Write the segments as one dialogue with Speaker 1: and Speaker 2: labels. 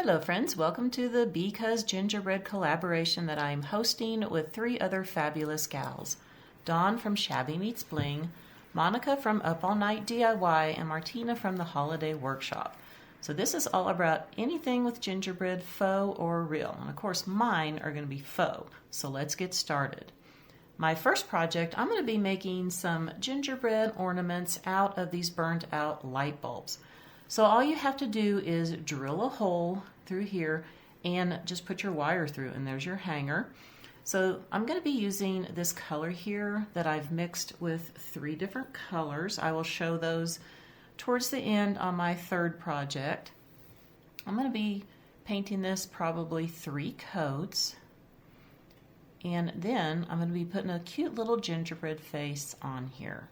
Speaker 1: Hello friends, welcome to the Because Gingerbread collaboration that I'm hosting with three other fabulous gals. Dawn from Shabby Meets Bling, Monica from Up All Night DIY, and Martina from the Holiday Workshop. So this is all about anything with gingerbread, faux or real. And of course mine are going to be faux. So let's get started. My first project, I'm going to be making some gingerbread ornaments out of these burnt out light bulbs. So all you have to do is drill a hole through here and just put your wire through, and there's your hanger. So I'm going to be using this color here that I've mixed with three different colors. I will show those towards the end on my third project. I'm going to be painting this probably 3 coats, and then I'm going to be putting a cute little gingerbread face on here.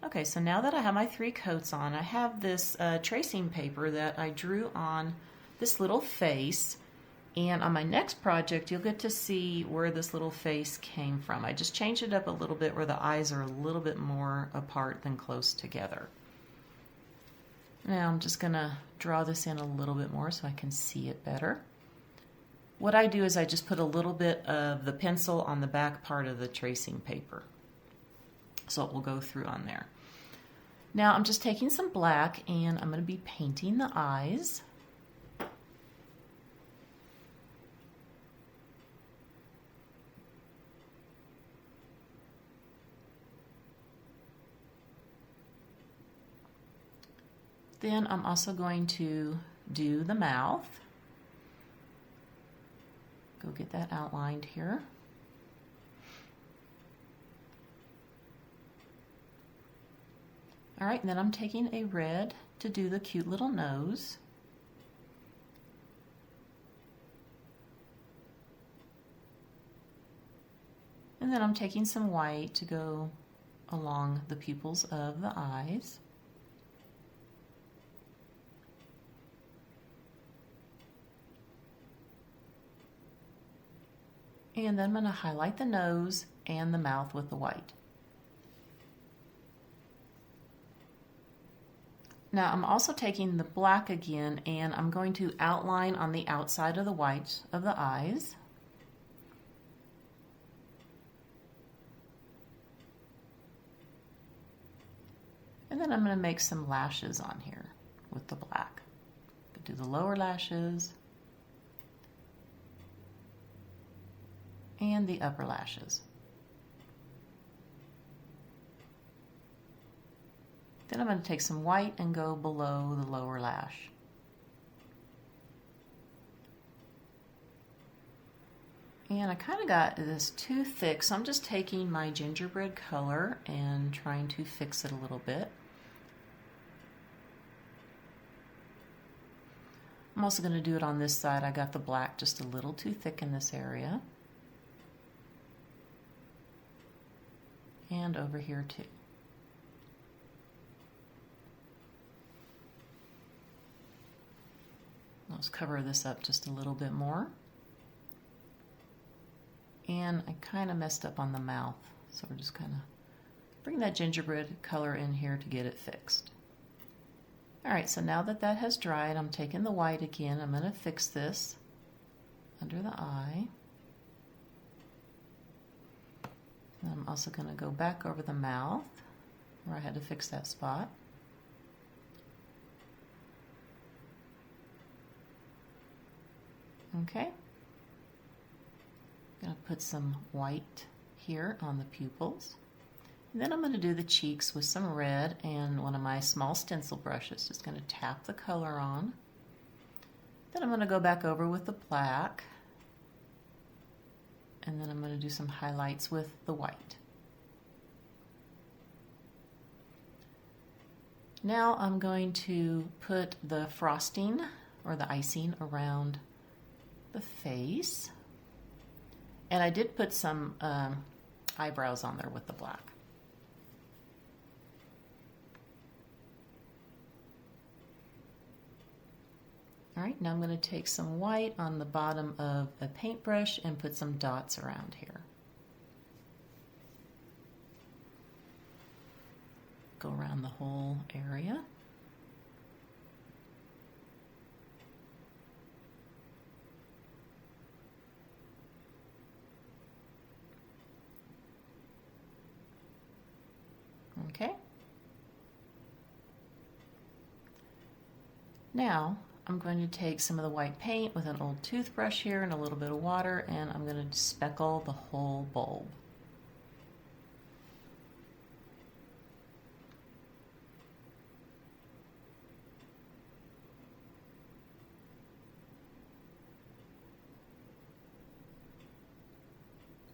Speaker 1: Okay, so now that I have my 3 coats on, I have this tracing paper that I drew on this little face, and on my next project you'll get to see where this little face came from. I just changed it up a little bit where the eyes are a little bit more apart than close together. Now I'm just going to draw this in a little bit more so I can see it better. What I do is I just put a little bit of the pencil on the back part of the tracing paper, so it will go through on there. Now I'm just taking some black and I'm going to be painting the eyes. Then I'm also going to do the mouth. Go get that outlined here. All right, and then I'm taking a red to do the cute little nose. And then I'm taking some white to go along the pupils of the eyes. And then I'm going to highlight the nose and the mouth with the white. Now I'm also taking the black again and I'm going to outline on the outside of the white of the eyes. And then I'm going to make some lashes on here with the black. Do the lower lashes and the upper lashes. Then I'm going to take some white and go below the lower lash. And I kind of got this too thick, so I'm just taking my gingerbread color and trying to fix it a little bit. I'm also going to do it on this side. I got the black just a little too thick in this area. And over here too. Let's cover this up just a little bit more. And I kind of messed up on the mouth, so we're just kind of bring that gingerbread color in here to get it fixed. Alright, so now that that has dried, I'm taking the white again. I'm going to fix this under the eye. And I'm also going to go back over the mouth where I had to fix that spot. Okay, I'm going to put some white here on the pupils. And then I'm going to do the cheeks with some red and one of my small stencil brushes. Just going to tap the color on. Then I'm going to go back over with the black. And then I'm going to do some highlights with the white. Now I'm going to put the frosting or the icing around the face, and I did put some eyebrows on there with the black. All right, now I'm going to take some white on the bottom of a paintbrush and put some dots around here. Go around the whole area. Okay. Now I'm going to take some of the white paint with an old toothbrush here and a little bit of water, and I'm going to speckle the whole bulb.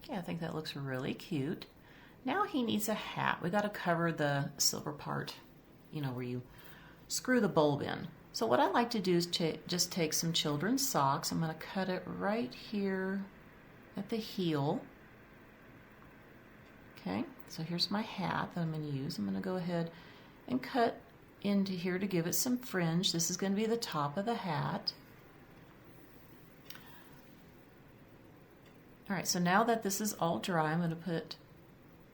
Speaker 1: Okay, I think that looks really cute. Now he needs a hat. We got to cover the silver part, you know, where you screw the bulb in. So what I like to do is just take some children's socks. I'm going to cut it right here at the heel. Okay, so here's my hat that I'm going to use. I'm going to go ahead and cut into here to give it some fringe. This is going to be the top of the hat. All right, so now that this is all dry, I'm going to put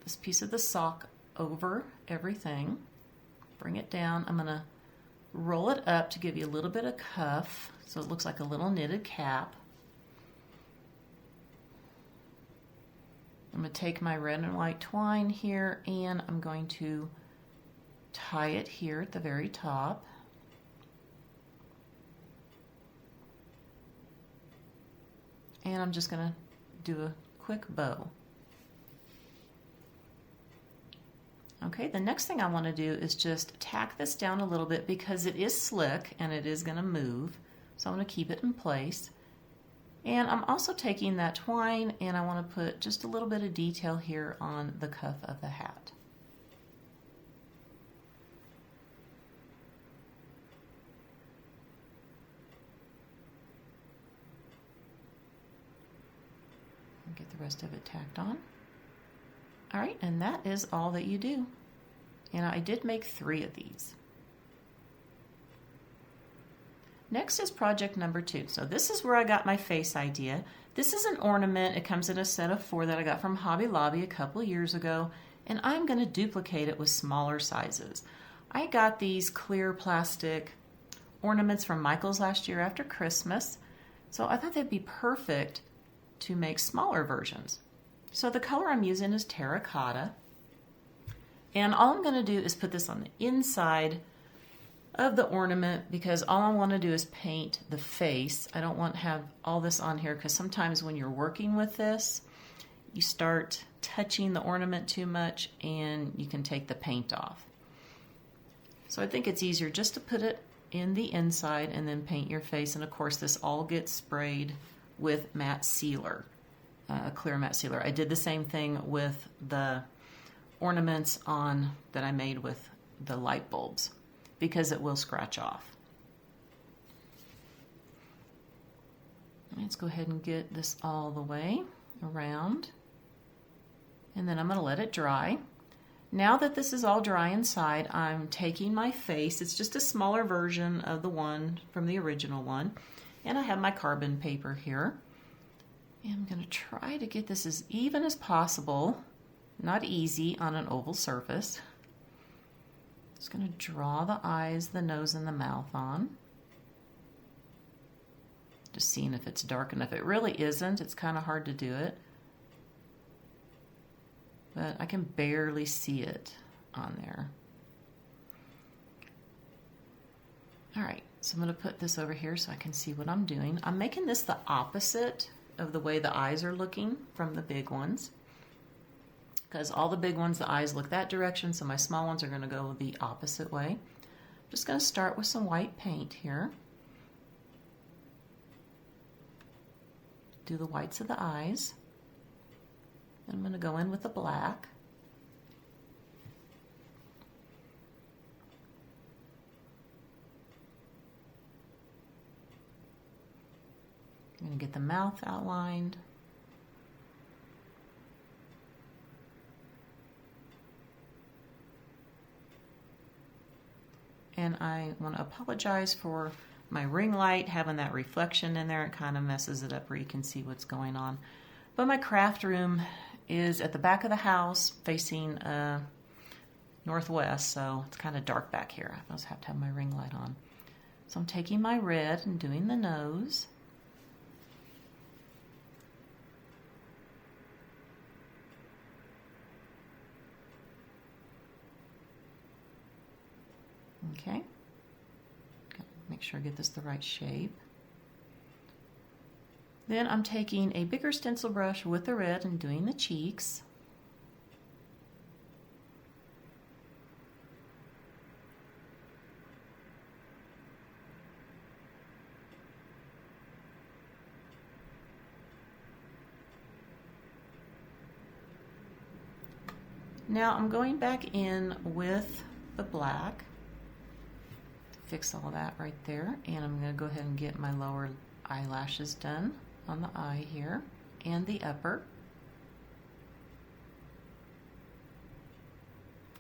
Speaker 1: this piece of the sock over everything. Bring it down. I'm going to roll it up to give you a little bit of cuff so it looks like a little knitted cap. I'm going to take my red and white twine here and I'm going to tie it here at the very top. And I'm just going to do a quick bow. Okay, the next thing I want to do is just tack this down a little bit because it is slick and it is going to move. So I'm going to keep it in place. And I'm also taking that twine and I want to put just a little bit of detail here on the cuff of the hat. Get the rest of it tacked on. All right, and that is all that you do. And I did make 3 of these. Next is project number 2. So this is where I got my face idea. This is an ornament. It comes in a set of 4 that I got from Hobby Lobby a couple years ago, and I'm going to duplicate it with smaller sizes. I got these clear plastic ornaments from Michael's last year after Christmas, so I thought they'd be perfect to make smaller versions. So the color I'm using is terracotta, and all I'm going to do is put this on the inside of the ornament because all I want to do is paint the face. I don't want to have all this on here because sometimes when you're working with this, you start touching the ornament too much and you can take the paint off. So I think it's easier just to put it in the inside and then paint your face, and of course this all gets sprayed with matte sealer, a clear matte sealer. I did the same thing with the ornaments on that I made with the light bulbs because it will scratch off. Let's go ahead and get this all the way around, and then I'm going to let it dry. Now that this is all dry inside, I'm taking my face. It's just a smaller version of the one from the original one. And I have my carbon paper here. And I'm going to try to get this as even as possible. Not easy on an oval surface. Just going to draw the eyes, the nose, and the mouth on. Just seeing if it's dark enough. It really isn't. It's kind of hard to do it. But I can barely see it on there. All right. So I'm going to put this over here so I can see what I'm doing. I'm making this the opposite of the way the eyes are looking from the big ones. Because all the big ones, the eyes look that direction, so my small ones are going to go the opposite way. I'm just going to start with some white paint here. Do the whites of the eyes. I'm going to go in with the black. I'm going to get the mouth outlined. And I want to apologize for my ring light having that reflection in there. It kind of messes it up where you can see what's going on. But my craft room is at the back of the house facing northwest, so it's kind of dark back here. I always have to have my ring light on. So I'm taking my red and doing the nose. Okay, make sure I get this the right shape. Then I'm taking a bigger stencil brush with the red and doing the cheeks. Now I'm going back in with the black, fix all that right there, and I'm going to go ahead and get my lower eyelashes done on the eye here and the upper.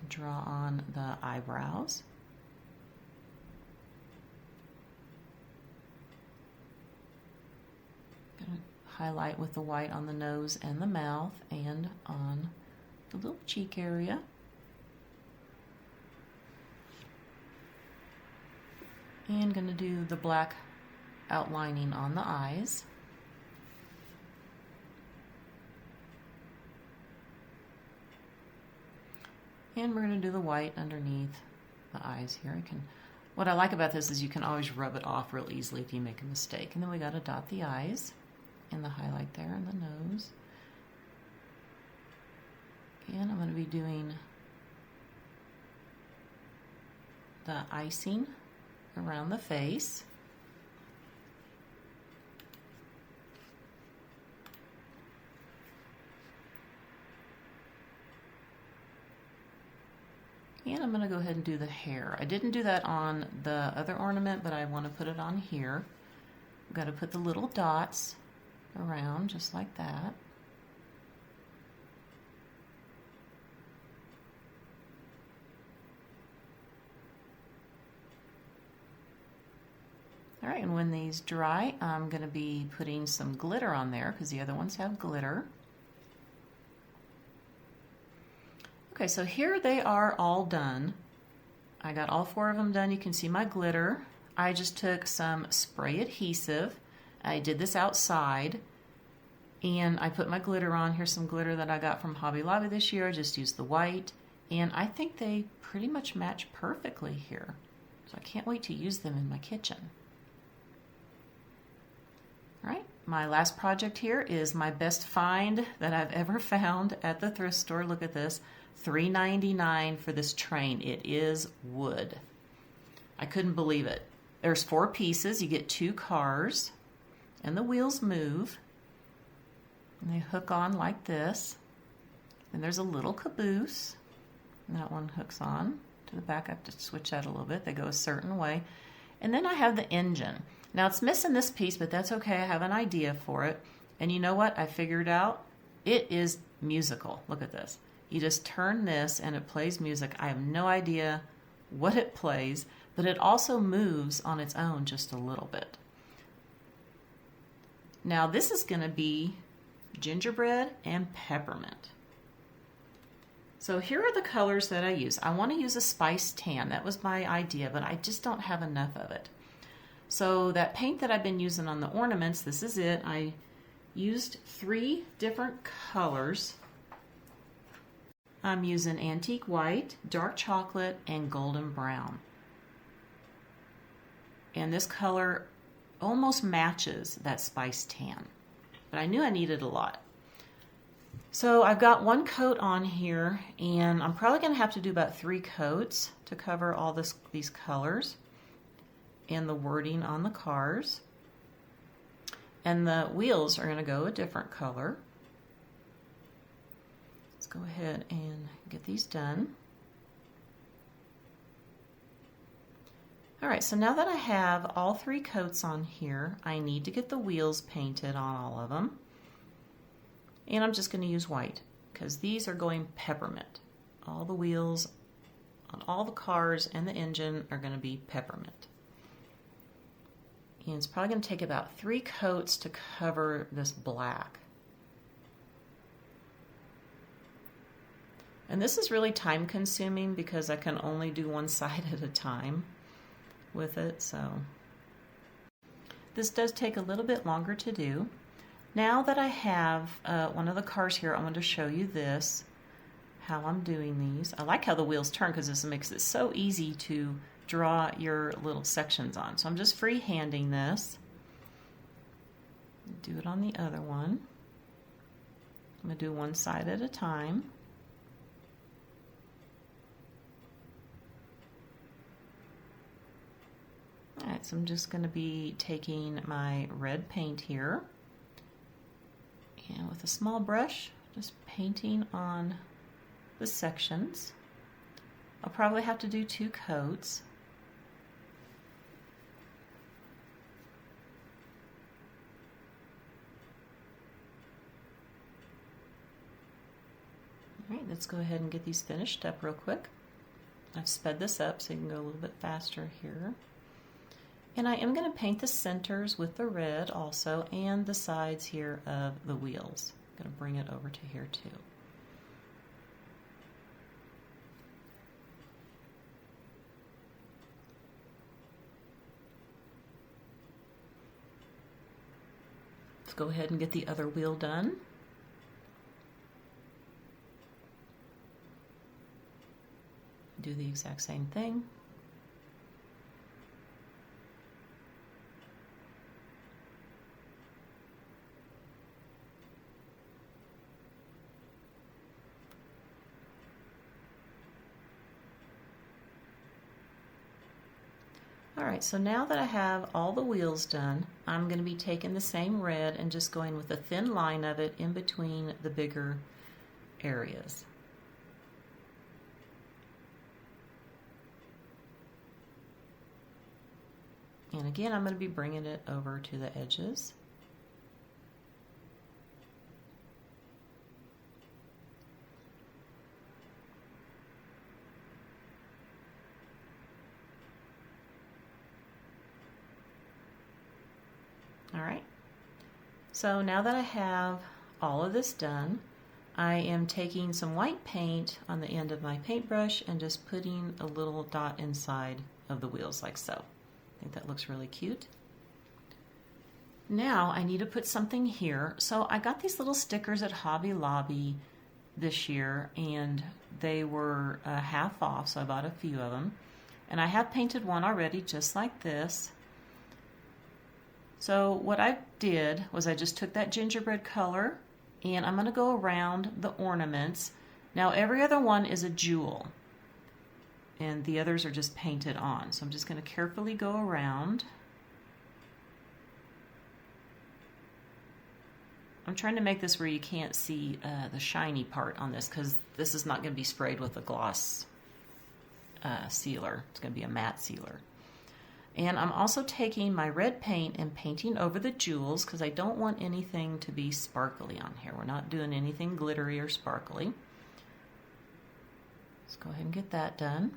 Speaker 1: Draw on the eyebrows. Gonna highlight with the white on the nose and the mouth and on the little cheek area. And going to do the black outlining on the eyes. And we're going to do the white underneath the eyes here. What I like about this is you can always rub it off real easily if you make a mistake. And then we got to dot the eyes and the highlight there and the nose. And I'm going to be doing the icing around the face. And I'm going to go ahead and do the hair. I didn't do that on the other ornament, but I want to put it on here. I've got to put the little dots around just like that. All right, and when these dry, I'm going to be putting some glitter on there because the other ones have glitter. Okay, so here they are all done. I got all 4 of them done. You can see my glitter. I just took some spray adhesive. I did this outside, and I put my glitter on. Here's some glitter that I got from Hobby Lobby this year. I just used the white, and I think they pretty much match perfectly here. So I can't wait to use them in my kitchen. All right, my last project here is my best find that I've ever found at the thrift store. Look at this, $3.99 for this train. It is wood. I couldn't believe it. There's 4 pieces. You get 2 cars, and the wheels move, and they hook on like this. And there's a little caboose, and that one hooks on to the back. I have to switch that a little bit. They go a certain way. And then I have the engine. Now it's missing this piece, but that's okay. I have an idea for it. And you know what? I figured out it is musical. Look at this. You just turn this and it plays music. I have no idea what it plays, but it also moves on its own just a little bit. Now this is going to be gingerbread and peppermint. So here are the colors that I use. I want to use a spice tan. That was my idea, but I just don't have enough of it. So that paint that I've been using on the ornaments, this is it. I used 3 different colors. I'm using antique white, dark chocolate, and golden brown. And this color almost matches that spice tan, but I knew I needed a lot. So I've got 1 coat on here, and I'm probably going to have to do about 3 coats to cover all these colors and the wording on the cars. And the wheels are going to go a different color. Let's go ahead and get these done. All right, so now that I have all 3 coats on here, I need to get the wheels painted on all of them. And I'm just going to use white because these are going peppermint. All the wheels on all the cars and the engine are going to be peppermint. And it's probably going to take about 3 coats to cover this black. And this is really time consuming because I can only do one side at a time with it. So this does take a little bit longer to do. Now that I have one of the cars here, I want to show you this, how I'm doing these. I like how the wheels turn because this makes it so easy to draw your little sections on. So I'm just freehanding this. Do it on the other one. I'm going to do one side at a time. Alright, so I'm just going to be taking my red paint here, and with a small brush, just painting on the sections. I'll probably have to do 2 coats. Alright, let's go ahead and get these finished up real quick. I've sped this up so you can go a little bit faster here. And I am going to paint the centers with the red also, and the sides here of the wheels. I'm going to bring it over to here too. Let's go ahead and get the other wheel done. Do the exact same thing. Alright, so now that I have all the wheels done, I'm going to be taking the same red and just going with a thin line of it in between the bigger areas. And again, I'm going to be bringing it over to the edges. Alright, so now that I have all of this done, I am taking some white paint on the end of my paintbrush and just putting a little dot inside of the wheels like so. I think that looks really cute. Now I need to put something here. So I got these little stickers at Hobby Lobby this year, and they were half off, so I bought a few of them. And I have painted one already just like this. So what I did was I just took that gingerbread color and I'm going to go around the ornaments. Now every other one is a jewel and the others are just painted on. So I'm just going to carefully go around. I'm trying to make this where you can't see the shiny part on this, because this is not going to be sprayed with a gloss sealer. It's going to be a matte sealer. And I'm also taking my red paint and painting over the jewels because I don't want anything to be sparkly on here. We're not doing anything glittery or sparkly. Let's go ahead and get that done.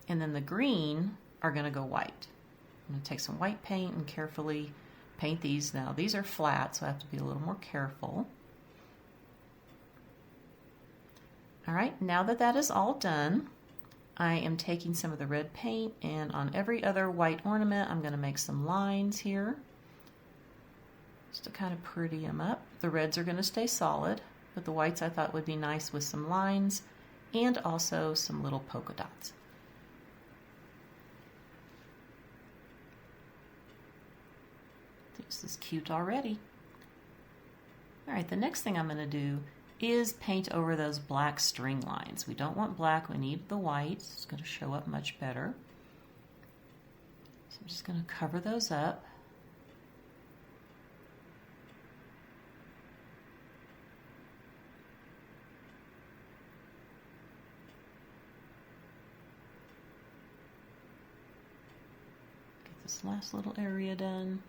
Speaker 1: And then the green are going to go white. I'm going to take some white paint and carefully paint these. Now these are flat, so I have to be a little more careful. Alright, now that that is all done, I am taking some of the red paint, and on every other white ornament I'm going to make some lines here just to kind of pretty them up. The reds are going to stay solid, but the whites I thought would be nice with some lines and also some little polka dots. This is cute already. Alright, the next thing I'm going to do is paint over those black string lines. We don't want black, we need the white. It's going to show up much better. So I'm just going to cover those up. Get this last little area done.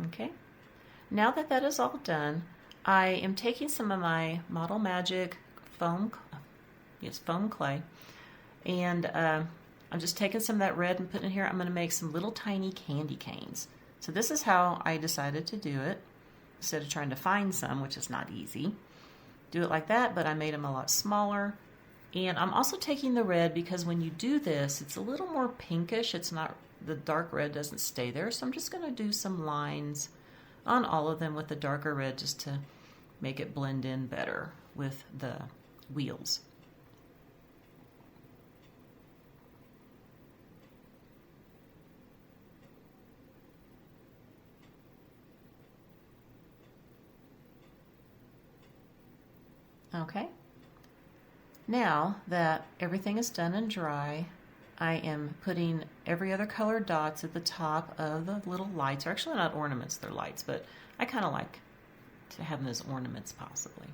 Speaker 1: Okay. Now that that is all done, I am taking some of my Model Magic foam clay, and I'm just taking some of that red and putting it here. I'm going to make some little tiny candy canes. So this is how I decided to do it, instead of trying to find some, which is not easy. Do it like that, but I made them a lot smaller. And I'm also taking the red because when you do this, it's a little more pinkish. It's not, the dark red doesn't stay there, so I'm just going to do some lines on all of them with the darker red just to make it blend in better with the wheels. Okay, now that everything is done and dry, I am putting every other colored dots at the top of the little lights. They're actually not ornaments, they're lights, but I kind of like to have them as ornaments possibly.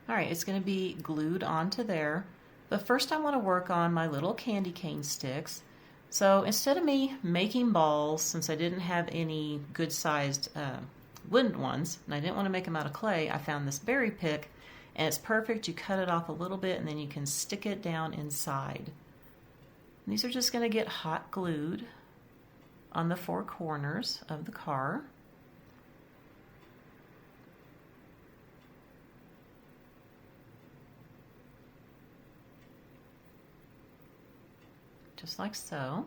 Speaker 1: All right, it's going to be glued onto there, but first I want to work on my little candy cane sticks. So instead of me making balls, since I didn't have any good sized wooden ones, and I didn't want to make them out of clay, I found this berry pick, and it's perfect. You cut it off a little bit and then you can stick it down inside. And these are just going to get hot glued on the four corners of the car. Just like so.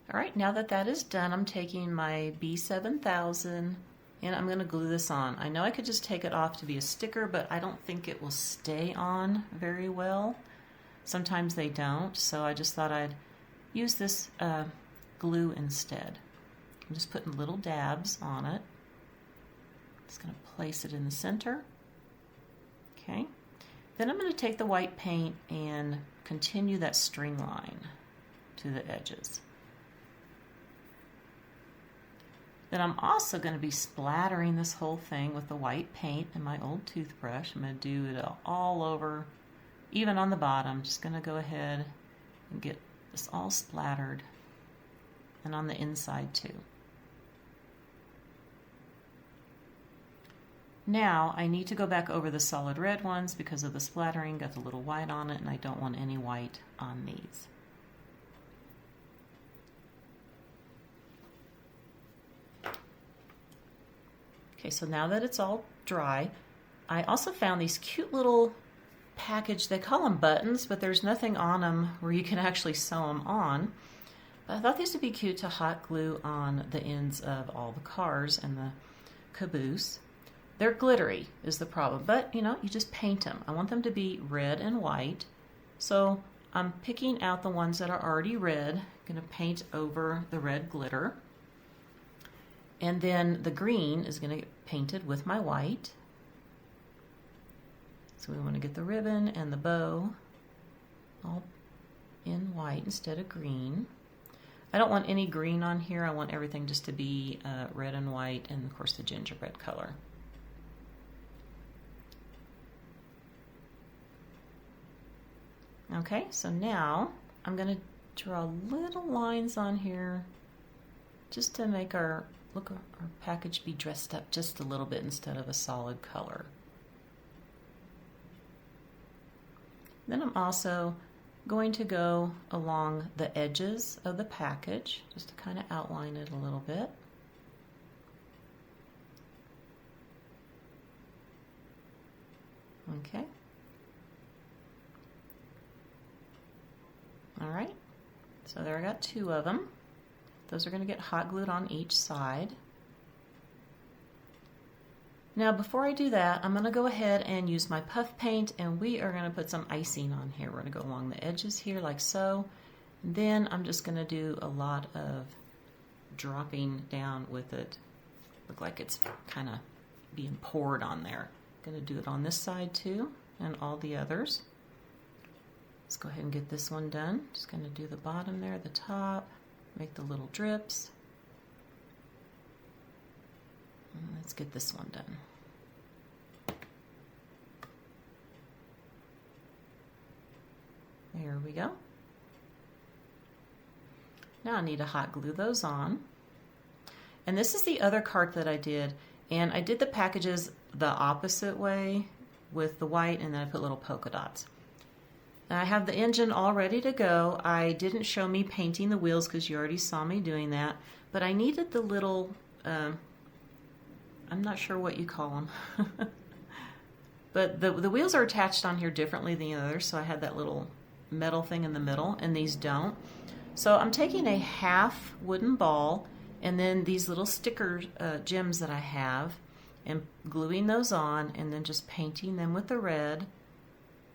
Speaker 1: All right, now that that is done, I'm taking my B7000 and I'm going to glue this on. I know I could just take it off to be a sticker, but I don't think it will stay on very well. Sometimes they don't, so I just thought I'd use this glue instead. I'm just putting little dabs on it. Just going to place it in the center. Okay. Then I'm going to take the white paint and continue that string line to the edges. Then I'm also going to be splattering this whole thing with the white paint and my old toothbrush. I'm going to do it all over, even on the bottom. Just going to go ahead and get this all splattered, and on the inside too. Now I need to go back over the solid red ones because of the splattering, got the little white on it, and I don't want any white on these. Okay, so now that it's all dry, I also found these cute little package, they call them buttons, but there's nothing on them where you can actually sew them on. But I thought these would be cute to hot glue on the ends of all the cars and the caboose. They're glittery is the problem, but you know, you just paint them. I want them to be red and white, so I'm picking out the ones that are already red. I'm going to paint over the red glitter. And then the green is going to get painted with my white. So we want to get the ribbon and the bow all in white instead of green. I don't want any green on here. I want everything just to be red and white, and of course the gingerbread color. Okay, so now I'm going to draw little lines on here just to make our package be dressed up just a little bit instead of a solid color. Then I'm also going to go along the edges of the package just to kind of outline it a little bit. Okay. All right, so there I got two of them. Those are going to get hot glued on each side. Now before I do that, I'm going to go ahead and use my puff paint, and we are going to put some icing on here. We're going to go along the edges here like so. And then I'm just going to do a lot of dropping down with it. Look like it's kind of being poured on there. Going to do it on this side too, and all the others. Let's go ahead and get this one done. Just going to do the bottom there, the top, make the little drips. And let's get this one done. There we go. Now I need to hot glue those on. And this is the other cart that I did. And I did the packages the opposite way with the white, and then I put little polka dots. Now I have the engine all ready to go. I didn't show me painting the wheels because you already saw me doing that, but I needed the little, I'm not sure what you call them, but the wheels are attached on here differently than the others, so I had that little metal thing in the middle, and these don't. So I'm taking a half wooden ball and then these little sticker gems that I have and gluing those on and then just painting them with the red,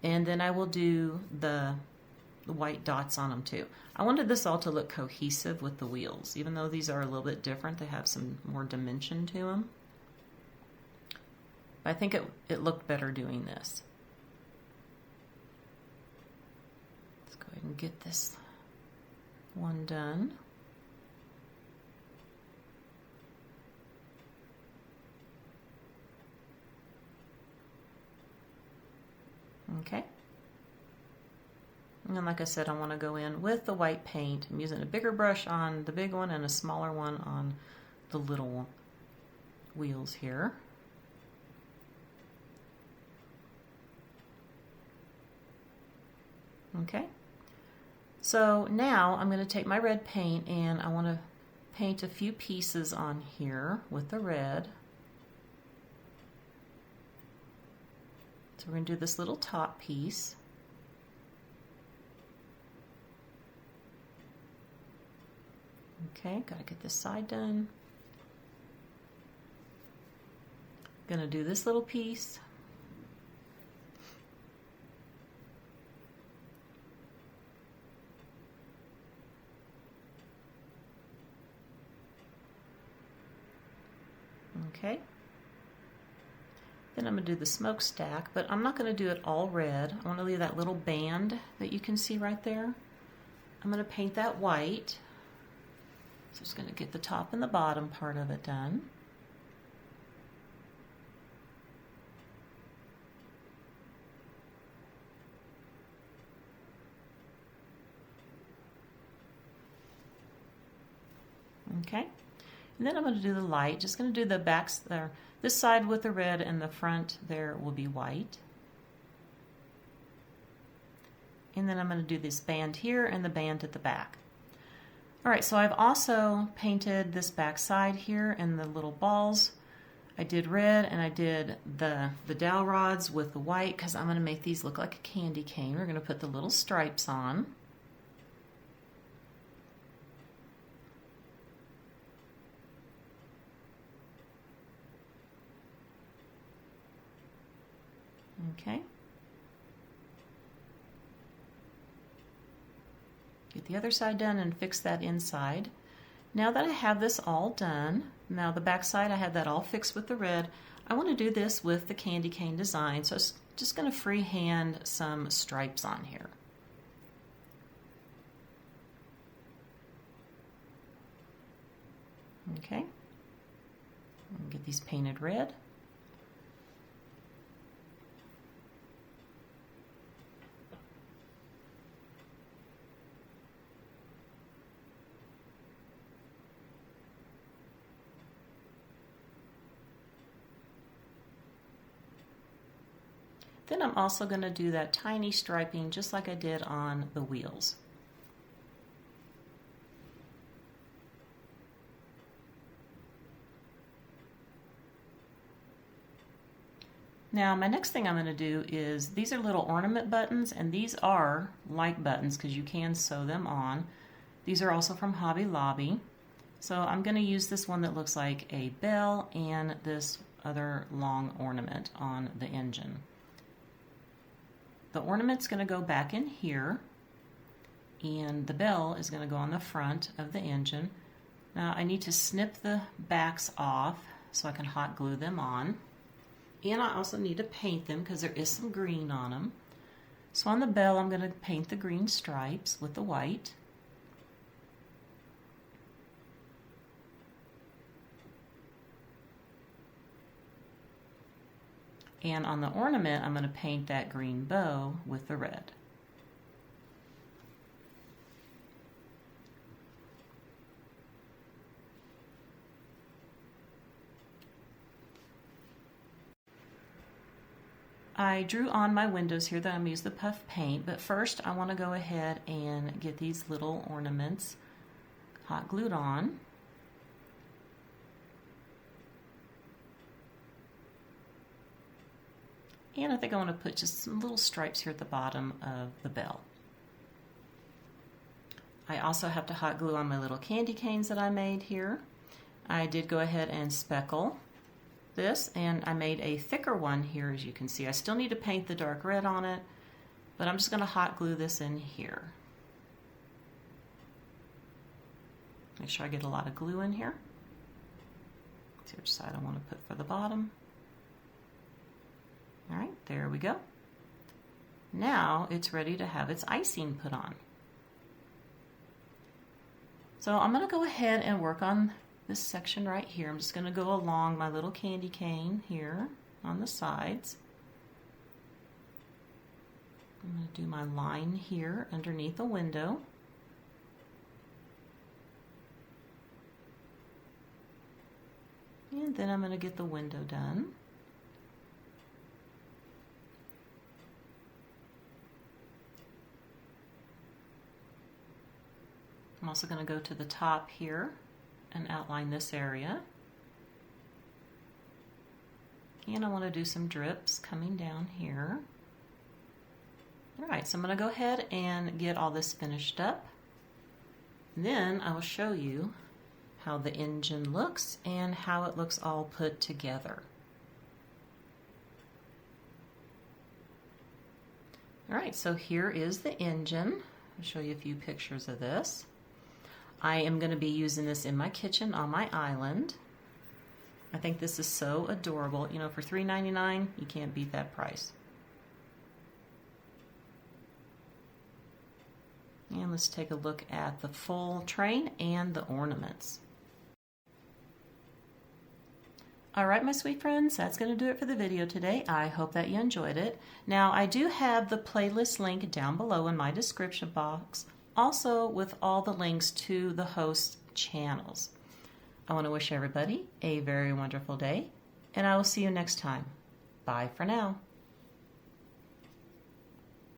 Speaker 1: and then I will do the white dots on them too. I wanted this all to look cohesive with the wheels. Even though these are a little bit different, they have some more dimension to them. But I think it looked better doing this. Let's go ahead and get this one done. Okay. And like I said, I want to go in with the white paint. I'm using a bigger brush on the big one and a smaller one on the little wheels here. Okay. So now I'm going to take my red paint and I want to paint a few pieces on here with the red. So we're going to do this little top piece. Okay, gotta get this side done. Gonna do this little piece. Okay. Then I'm going to do the smokestack, but I'm not going to do it all red. I want to leave that little band that you can see right there. I'm going to paint that white. So I'm just going to get the top and the bottom part of it done. Okay. And then I'm going to do the light. Just going to do the backs there. This side with the red and the front there will be white. And then I'm going to do this band here and the band at the back. Alright, so I've also painted this back side here and the little balls. I did red and I did the dowel rods with the white because I'm going to make these look like a candy cane. We're going to put the little stripes on. Okay. Get the other side done and fix that inside. Now that I have this all done, now the back side I have that all fixed with the red, I want to do this with the candy cane design, so I'm just going to freehand some stripes on here. Okay. Get these painted red. Then I'm also going to do that tiny striping just like I did on the wheels. Now my next thing I'm going to do is, these are little ornament buttons, and these are like buttons because you can sew them on. These are also from Hobby Lobby. So I'm going to use this one that looks like a bell and this other long ornament on the engine. The ornament's going to go back in here, and the bell is going to go on the front of the engine. Now I need to snip the backs off so I can hot glue them on. And I also need to paint them because there is some green on them. So on the bell I'm going to paint the green stripes with the white. And on the ornament, I'm going to paint that green bow with the red. I drew on my windows here that I'm going to use the puff paint, but first I want to go ahead and get these little ornaments hot glued on. And I think I want to put just some little stripes here at the bottom of the bell. I also have to hot glue on my little candy canes that I made here. I did go ahead and speckle this, and I made a thicker one here, as you can see. I still need to paint the dark red on it, but I'm just going to hot glue this in here. Make sure I get a lot of glue in here. See which side I want to put for the bottom. All right, there we go. Now it's ready to have its icing put on. So I'm going to go ahead and work on this section right here. I'm just going to go along my little candy cane here on the sides. I'm going to do my line here underneath the window. And then I'm going to get the window done. I'm also going to go to the top here and outline this area. And I want to do some drips coming down here. Alright, so I'm going to go ahead and get all this finished up. Then I will show you how the engine looks and how it looks all put together. Alright, so here is the engine. I'll show you a few pictures of this. I am going to be using this in my kitchen on my island. I think this is so adorable. You know, for $3.99, you can't beat that price. And let's take a look at the full train and the ornaments. Alright, my sweet friends, that's going to do it for the video today. I hope that you enjoyed it. Now, I do have the playlist link down below in my description box, also with all the links to the host channels. I want to wish everybody a very wonderful day, and I will see you next time. Bye for now.